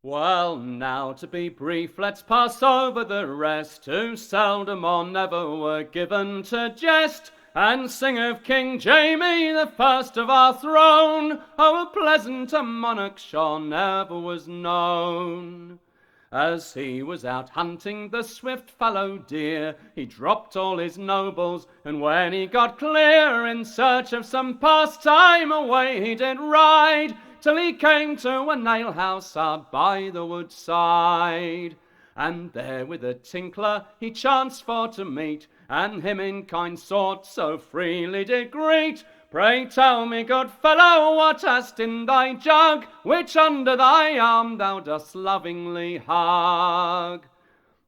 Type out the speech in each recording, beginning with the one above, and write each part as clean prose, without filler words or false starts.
Well, now to be brief, let's pass over the rest, who seldom or never were given to jest, and sing of King Jamie, the first of our throne. Oh, a pleasanter monarch sure never was known. As he was out hunting the swift fallow deer, he dropped all his nobles, and when he got clear in search of some pastime, away he did ride, till he came to an alehouse hard by the woodside. And there with a tinkler he chanced for to meet, and him in kind sort so freely did greet. Pray tell me, good fellow, what hast in thy jug, which under thy arm thou dost lovingly hug?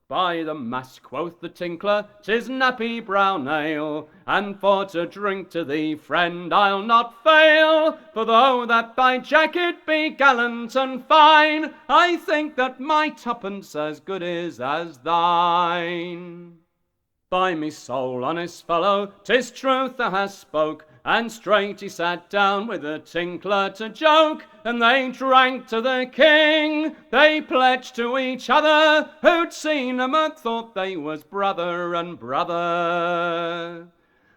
By the mass, quoth the tinkler, 'tis nappy brown ale, and for to drink to thee, friend, I'll not fail. For though that thy jacket be gallant and fine, I think that my tuppence as good is as thine. By me soul, honest fellow, 'tis truth thou hast spoke. And straight he sat down with the tinkler to joke, and they drank to the king. They pledged to each other who'd seen 'em and thought they was brother and brother.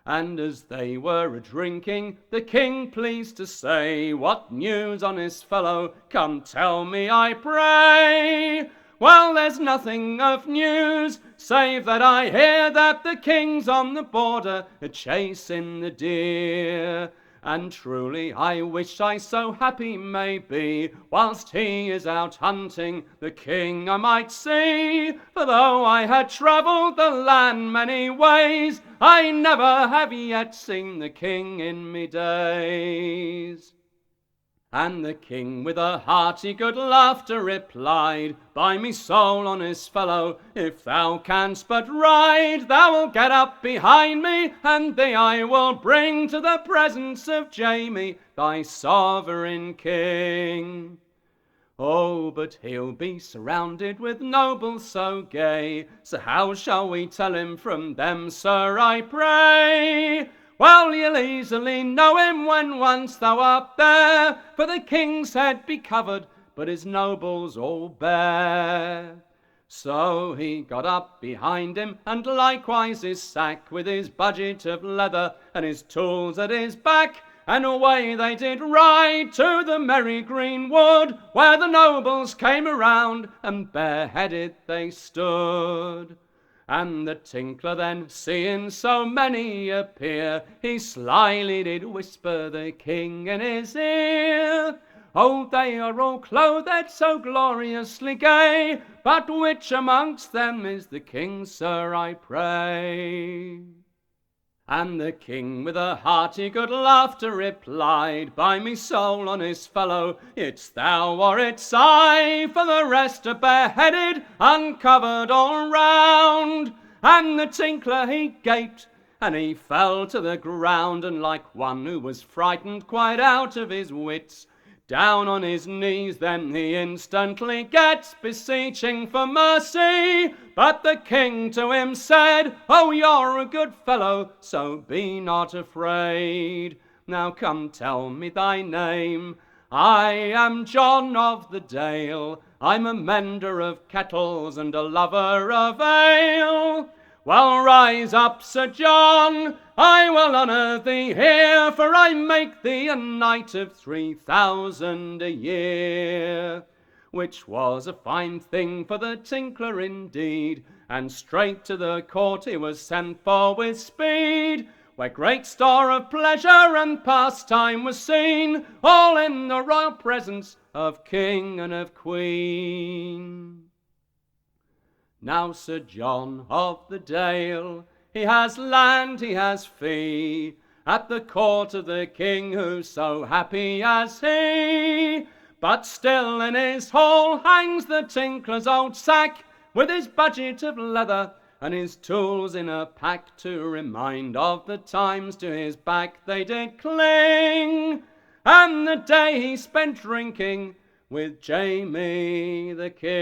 And as they were a-drinking, the king pleased to say, "What news, honest fellow? Come tell me, I pray." "Well, there's nothing of news, save that I hear that the king's on the border a-chasing the deer. And truly I wish I so happy may be, whilst he is out hunting, the king I might see. For though I had travelled the land many ways, I never have yet seen the king in me days." And the king with a hearty good laughter replied, "By me soul, honest fellow, if thou canst but ride, thou wilt get up behind me, and thee I will bring to the presence of Jamie, thy sovereign king. Oh, but he'll be surrounded with nobles so gay, so how shall we tell him from them, sir, I pray?" "Well, you'll easily know him when once thou art there, for the king's head be covered, but his nobles all bare." So he got up behind him, and likewise his sack, with his budget of leather and his tools at his back, and away they did ride to the merry greenwood, where the nobles came around, and bareheaded they stood. And the tinkler then, seeing so many appear, he slyly did whisper the king in his ear, "Oh, they are all clothed so gloriously gay, but which amongst them is the king, sir, I pray?" And the king with a hearty good laughter replied, "By me soul, honest fellow, it's thou or it's I, for the rest are bareheaded, uncovered all round." And the tinkler he gaped, and he fell to the ground, and like one who was frightened quite out of his wits, down on his knees then he instantly gets, beseeching for mercy. But the king to him said, "Oh, you're a good fellow, so be not afraid. Now come tell me thy name." "I am John of the Dale, I'm a mender of kettles and a lover of ale." "Well, rise up, Sir John, I will honour thee here, for I make thee a knight of 3,000 a year." Which was a fine thing for the tinkler indeed, and straight to the court he was sent for with speed, where great store of pleasure and pastime was seen, all in the royal presence of king and of queen. Now Sir John of the Dale, he has land, he has fee, at the court of the king, who's so happy as he. But still in his hall hangs the tinkler's old sack, with his budget of leather and his tools in a pack, to remind of the times to his back they did cling, and the day he spent drinking with Jamie the king.